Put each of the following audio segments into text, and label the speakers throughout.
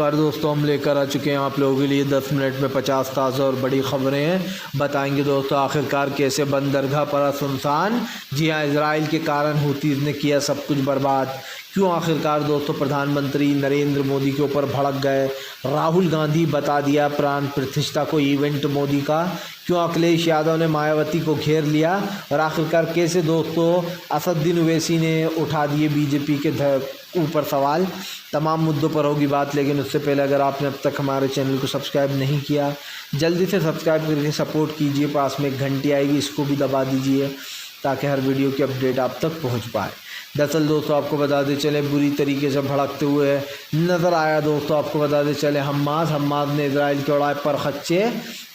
Speaker 1: पर दोस्तों हम लेकर आ चुके हैं आप लोगों के लिए 10 मिनट में 50 ताज़ा और बड़ी खबरें हैं। बताएंगे दोस्तों आखिरकार कैसे बंदरगाह पड़ा सुनसान। जी हाँ, इजराइल के कारण हूतीज़ ने किया सब कुछ बर्बाद। क्यों आखिरकार दोस्तों प्रधानमंत्री नरेंद्र मोदी के ऊपर भड़क गए। राहुल गांधी बता दिया प्राण प्रतिष्ठा को इवेंट मोदी का। क्यों अखिलेश यादव ने मायावती को घेर लिया और आखिरकार कैसे दोस्तों असदुद्दीन ओवैसी ने उठा दिए बीजेपी के ऊपर सवाल। तमाम मुद्दों पर होगी बात, लेकिन उससे पहले अगर आपने अब तक हमारे चैनल को सब्सक्राइब नहीं किया जल्दी से सब्सक्राइब करके सपोर्ट कीजिए। पास में एक घंटी आएगी, इसको भी दबा दीजिए ताकि हर वीडियो की अपडेट आप तक पहुंच पाए। दरअसल दोस्तों आपको बताते चले बुरी तरीके से भड़कते हुए नज़र आया। दोस्तों आपको बताते चले हमास ने इजराइल के उड़ाए पर खच्चे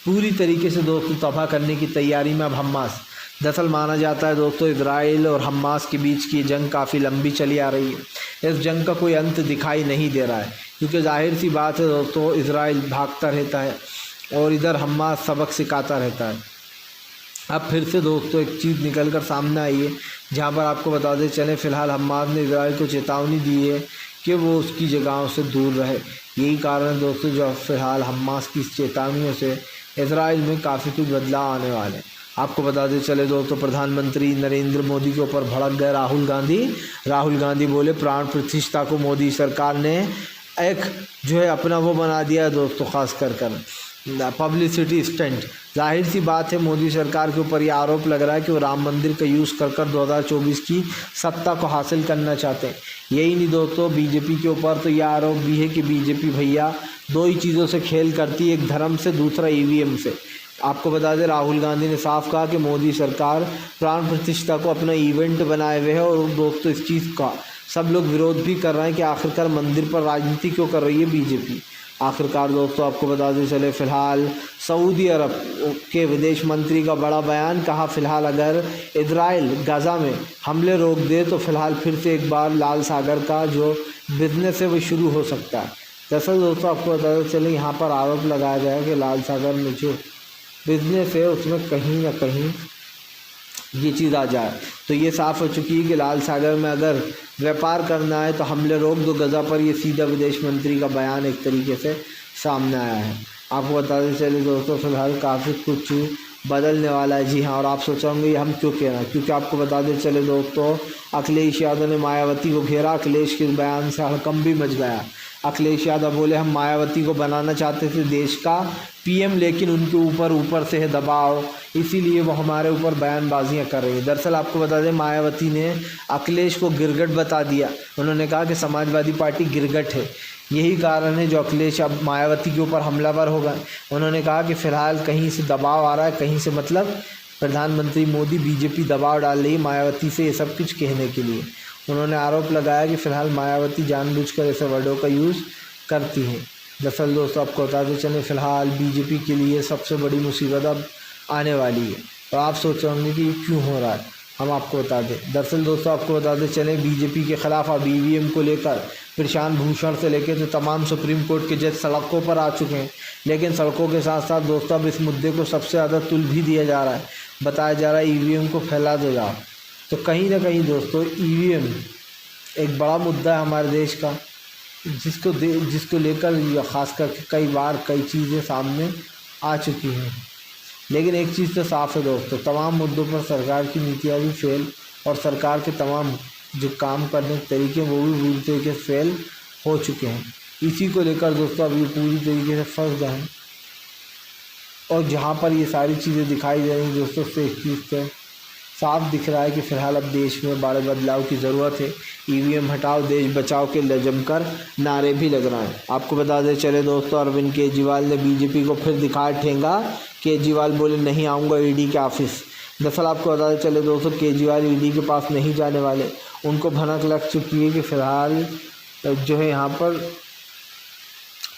Speaker 1: पूरी तरीके से दोस्तों तबाह करने की तैयारी में। अब हमास दरअसल माना जाता है दोस्तों इजराइल और हमास के बीच की जंग काफ़ी लंबी चली आ रही है। इस जंग का कोई अंत दिखाई नहीं दे रहा है, क्योंकि जाहिर सी बात है दोस्तों इजराइल भागता रहता है और इधर हमास सबक सिखाता रहता है। अब फिर से दोस्तों एक चीज़ निकल कर सामने आई है, जहाँ पर आपको बताते चलें फ़िलहाल हमास ने इजराइल को चेतावनी दी है कि वो उसकी जगहों से दूर रहे। यही कारण है दोस्तों जो फ़िलहाल हमास की चेतावनियों से इजराइल में काफ़ी कुछ बदलाव आने वाले हैं। आपको बताते चले दोस्तों प्रधानमंत्री नरेंद्र मोदी के ऊपर भड़क गए राहुल गांधी बोले प्राण प्रतिष्ठा को मोदी सरकार ने एक जो है अपना वो बना दिया है दोस्तों, खास कर पब्लिसिटी स्टंट। जाहिर सी बात है मोदी सरकार के ऊपर ये आरोप लग रहा है कि वो राम मंदिर का यूज़ कर 2024 की सत्ता को हासिल करना चाहते हैं। यही नहीं दोस्तों बीजेपी के ऊपर तो यह आरोप भी है कि बीजेपी भैया दो ही चीज़ों से खेल करती है, एक धर्म से, दूसरा ईवीएम से। आपको बता दें राहुल गांधी ने साफ कहा कि मोदी सरकार प्राण प्रतिष्ठा को अपना इवेंट बनाए हुए है और दोस्तों इस चीज़ का सब लोग विरोध भी कर रहे हैं कि आखिरकार मंदिर पर राजनीति क्यों कर रही है बीजेपी। आखिरकार दोस्तों आपको बताते चले फ़िलहाल सऊदी अरब के विदेश मंत्री का बड़ा बयान। कहा फ़िलहाल अगर इजराइल गाज़ा में हमले रोक दे तो फ़िलहाल फिर से एक बार लाल सागर का जो बिज़नेस है वो शुरू हो सकता है। दरअसल दोस्तों आपको बताते चले यहाँ पर आरोप लगाया गया कि लाल सागर में जो बिज़नेस है उसमें कहीं ना कहीं ये चीज़ आ जाए, तो ये साफ़ हो चुकी है कि लाल सागर में अगर व्यापार करना है तो हमले रोक दो गज़ा पर। ये सीधा विदेश मंत्री का बयान एक तरीके से सामने आया है। आपको बताते चले दोस्तों फ़िलहाल काफ़ी कुछ बदलने वाला है। जी हाँ, और आप सोचेंगे हम क्यों कह रहे हैं, क्योंकि आपको बताते चले दोस्तों अखिलेश यादव ने मायावती को घेरा। अखिलेश के बयान से हड़कंप भी मच गया। अखिलेश यादव बोले हम मायावती को बनाना चाहते थे देश का पीएम, लेकिन उनके ऊपर से है दबाव, इसीलिए वो हमारे ऊपर बयानबाजियां कर रही है। दरअसल आपको बता दें मायावती ने अखिलेश को गिरगट बता दिया। उन्होंने कहा कि समाजवादी पार्टी गिरगट है, यही कारण है जो अखिलेश अब मायावती के ऊपर हमलावर हो गए। उन्होंने कहा कि फ़िलहाल कहीं से दबाव आ रहा है, कहीं से मतलब प्रधानमंत्री मोदी बीजेपी दबाव डाल रही है मायावती से ये सब कुछ कहने के लिए। उन्होंने आरोप लगाया कि फ़िलहाल मायावती जानबूझकर ऐसे वर्डों का यूज़ करती हैं। दरअसल दोस्तों आपको बताते चलें फ़िलहाल बीजेपी के लिए सबसे बड़ी मुसीबत अब आने वाली है। तो आप सोच रहे होंगे कि ये क्यों हो रहा है, हम आपको बता दें। दरअसल दोस्तों आपको बताते चलें बीजेपी के ख़िलाफ़ अब ईवीएम को लेकर प्रशांत भूषण से लेकर तो तमाम सुप्रीम कोर्ट के जज सड़कों पर आ चुके हैं। लेकिन सड़कों के साथ साथ दोस्तों अब इस मुद्दे को सबसे ज़्यादा तुल भी दिया जा रहा है, बताया जा रहा है ईवीएम को फैला दो जाओ। तो कहीं ना कहीं दोस्तों ईवीएम एक बड़ा मुद्दा है हमारे देश का, जिसको लेकर ख़ास करके कई बार कई चीज़ें सामने आ चुकी हैं। लेकिन एक चीज़ तो साफ़ है दोस्तों, तमाम मुद्दों पर सरकार की नीतियाँ भी फेल और सरकार के तमाम जो काम करने के तरीके वो भी पूरी तरीके से फेल हो चुके हैं। इसी को लेकर दोस्तों अब ये पूरी तरीके से फंस गए हैं और जहाँ पर ये सारी चीज़ें दिखाई दे रही हैं दोस्तों से एक चीज़ तो साफ दिख रहा है कि फ़िलहाल अब देश में बड़े बदलाव की ज़रूरत है। ईवीएम हटाओ देश बचाओ के जमकर नारे भी लग रहे हैं। आपको बता दें चले दोस्तों अरविंद केजरीवाल ने बीजेपी को फिर दिखाया ठेंगा। केजरीवाल बोले नहीं आऊँगा ईडी के ऑफिस। दरअसल आपको बताते चले दोस्तों केजरीवाल ईडी के पास नहीं जाने वाले, उनको भनक लग चुकी है कि फ़िलहाल जो है यहाँ पर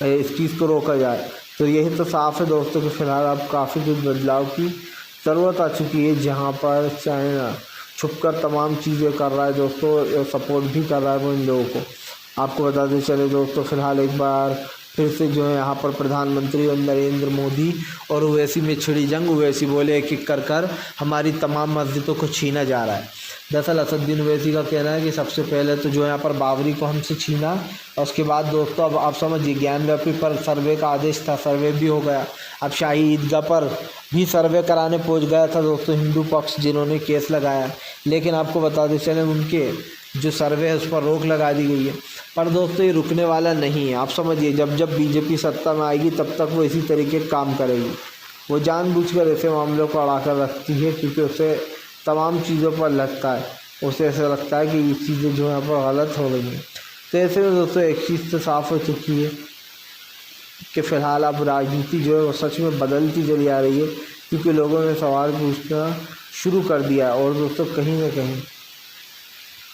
Speaker 1: इस चीज़ को रोका जाए। तो यही तो साफ़ है दोस्तों कि फ़िलहाल अब काफ़ी कुछ बदलाव की ज़रूरत आ चुकी है, जहाँ पर चाइना छुपकर तमाम चीज़ें कर रहा है दोस्तों, सपोर्ट भी कर रहा है वो इन लोगों को। आपको बताते चले दोस्तों फ़िलहाल एक बार फिर से जो है यहाँ पर प्रधानमंत्री और नरेंद्र मोदी और ओवैसी में छिड़ी जंग। ओवैसी बोले एक एक कर हमारी तमाम मस्जिदों को छीना जा रहा है। दरअसल असदुद्दीन ओवैसी का कहना है कि सबसे पहले तो जो यहाँ पर बाबरी को हमसे छीना, और उसके बाद दोस्तों अब आप समझिए ज्ञानव्यापी पर सर्वे का आदेश था, सर्वे भी हो गया। अब शाही ईदगाह पर भी सर्वे कराने पहुँच गया था दोस्तों हिंदू पक्ष, जिन्होंने केस लगाया, लेकिन आपको बताते चलें उनके जो सर्वे है उस पर रोक लगा दी गई है। पर दोस्तों ये रुकने वाला नहीं है। आप समझिए जब जब बीजेपी सत्ता में आएगी तब तक वो इसी तरीके का काम करेगी। वो जानबूझकर ऐसे मामलों को अड़ा कर रखती है, क्योंकि उसे तमाम चीज़ों पर लगता है, उसे ऐसा लगता है कि ये चीज़ें जो यहाँ पर गलत हो गई हैं। तो ऐसे में दोस्तों एक चीज़ तो साफ़ हो चुकी है कि फ़िलहाल अब राजनीति जो है वो सच में बदलती चली आ रही है, क्योंकि लोगों ने सवाल पूछना शुरू कर दिया है। और दोस्तों कहीं ना कहीं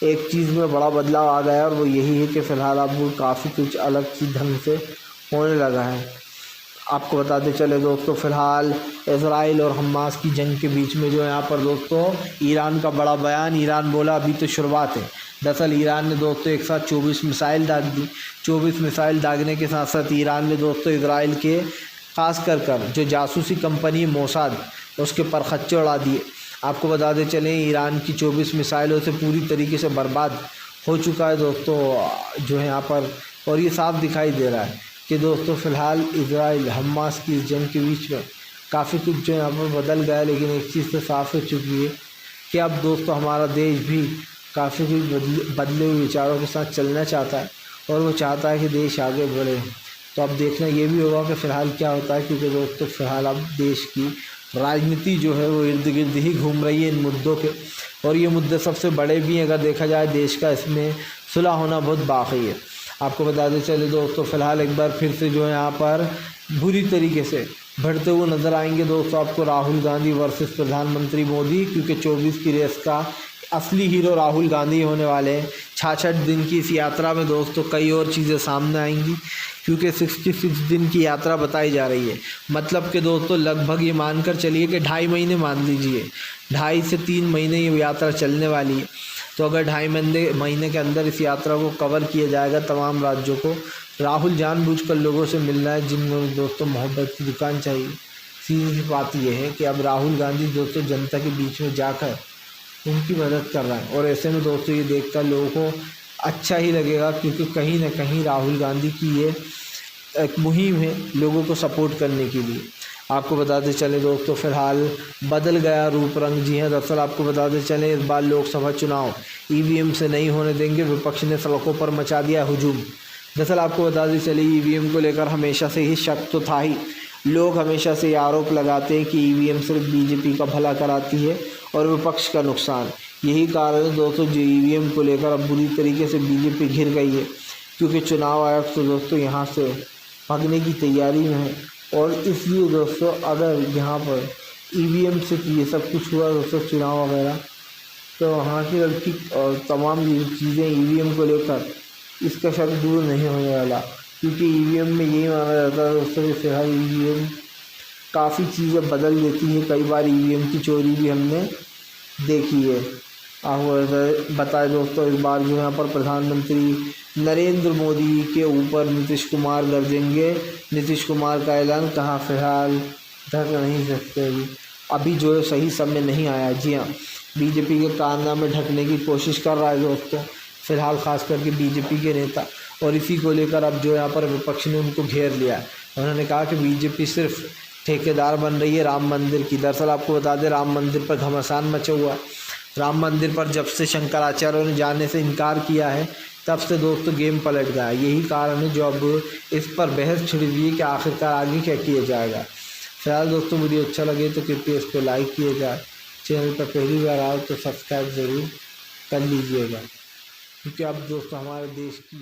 Speaker 1: एक चीज़ में बड़ा बदलाव आ गया है, और वो यही है कि फ़िलहाल अब वो काफ़ी कुछ अलग सी ढंग से होने लगा है। आपको बताते चले दोस्तों फ़िलहाल इज़राइल और हमास की जंग के बीच में जो है यहाँ पर दोस्तों ईरान का बड़ा बयान। ईरान बोला अभी तो शुरुआत है। दरअसल ईरान ने दोस्तों एक साथ 24 मिसाइल दाग दी। 24 मिसाइल दागने के साथ साथ ईरान ने दोस्तों इज़राइल के ख़ास कर जो जासूसी कंपनी मोसाद उसके पर खच्चे उड़ा दिए। आपको बताते चलें ईरान की 24 मिसाइलों से पूरी तरीके से बर्बाद हो चुका है दोस्तों जो है यहाँ पर। और ये साफ दिखाई दे रहा है कि दोस्तों फ़िलहाल इज़राइल हमास की इस जंग के बीच में काफ़ी कुछ जो यहाँ पर बदल गया है। लेकिन एक चीज़ तो साफ़ हो चुकी है कि अब दोस्तों हमारा देश भी काफ़ी कुछ बदले हुए विचारों के साथ चलना चाहता है, और वो चाहता है कि देश आगे बढ़े। तो अब देखना ये भी होगा कि फ़िलहाल क्या होता है, क्योंकि दोस्तों फ़िलहाल अब देश की राजनीति जो है वो इर्द गिर्द ही घूम रही है इन मुद्दों के, और ये मुद्दे सबसे बड़े भी हैं। अगर देखा जाए देश का इसमें सुलह होना बहुत बाकी है। आपको बताते चले दोस्तों फ़िलहाल एक बार फिर से जो है यहाँ पर बुरी तरीके से बढ़ते हुए नज़र आएंगे दोस्तों आपको राहुल गांधी वर्सेस प्रधानमंत्री मोदी, क्योंकि 24 की रेस का असली हीरो राहुल गांधी होने वाले हैं। 66 दिन की इस यात्रा में दोस्तों कई और चीज़ें सामने आएंगी, क्योंकि 66 दिन की यात्रा बताई जा रही है। मतलब कि दोस्तों लगभग ये मानकर चलिए कि 2.5 महीने मान लीजिए, 2.5 से 3 महीने ये यात्रा चलने वाली है। तो अगर 2.5 महीने के अंदर इस यात्रा को कवर किया जाएगा तमाम राज्यों को, राहुल जानबूझकर लोगों से मिल रहा है जिनमें दोस्तों मोहब्बत की दुकान चाहिए। सीधी सी बात यह है कि अब राहुल गांधी दोस्तों जनता के बीच में जाकर उनकी मदद कर रहा है, और ऐसे में दोस्तों ये देखकर लोगों को अच्छा ही लगेगा, क्योंकि कहीं ना कहीं राहुल गांधी की ये एक मुहिम है लोगों को सपोर्ट करने के लिए। आपको बताते चले दोस्तों फ़िलहाल बदल गया रूप रंग। जी हाँ, दरअसल आपको बताते चलें इस बार लोकसभा चुनाव ईवीएम से नहीं होने देंगे, विपक्ष ने सड़कों पर मचा दिया हुजूम। दरअसल आपको बताते चले ईवीएम को लेकर हमेशा से ही शक तो था ही। लोग हमेशा से ये आरोप लगाते हैं कि ईवीएम सिर्फ बीजेपी का भला कराती है और विपक्ष का नुकसान। यही कारण है दोस्तों जो ईवीएम को लेकर अब बुरी तरीके से बीजेपी घिर गई है, क्योंकि चुनाव आयोग तो दोस्तों यहाँ से भागने की तैयारी में है। और इसलिए दोस्तों अगर यहाँ पर ईवीएम से ये सब कुछ हुआ दोस्तों चुनाव वगैरह, तो वहाँ की लड़की और तमाम चीज़ें ईवीएम को लेकर इसका शक दूर नहीं होने वाला, क्योंकि ईवीएम में यही माना जाता है दोस्तों कि फ़िलहाल ईवीएम काफ़ी चीज़ें बदल देती है। कई बार ईवीएम की चोरी भी हमने देखी है। आपको बताए दोस्तों इस बार जो यहाँ पर प्रधानमंत्री नरेंद्र मोदी के ऊपर नीतीश कुमार गरजेंगे। नीतीश कुमार का ऐलान, कहा फ़िलहाल ढक नहीं सकते अभी जो है सही समय नहीं आया। जी हाँ, बीजेपी के कारनामे ढकने की कोशिश कर रहा है दोस्तों फ़िलहाल ख़ास करके बीजेपी के नेता, और इसी को लेकर अब जो यहाँ पर विपक्ष ने उनको घेर लिया। उन्होंने कहा कि बीजेपी सिर्फ ठेकेदार बन रही है राम मंदिर की। दरअसल आपको बता दें राम मंदिर पर घमासान मचा हुआ। राम मंदिर पर जब से शंकराचार्यों ने जाने से इनकार किया है तब से दोस्तों गेम पलट गया। यही कारण है जो अब इस पर बहस छिड़ रही है कि आखिरकार आगे क्या किया जाएगा। फिलहाल दोस्तों वीडियो अच्छा लगे तो कृपया इस पर लाइक किया जाए। चैनल पर पहली बार आओ तो सब्सक्राइब ज़रूर कर लीजिएगा, क्योंकि अब दोस्तों हमारे देश की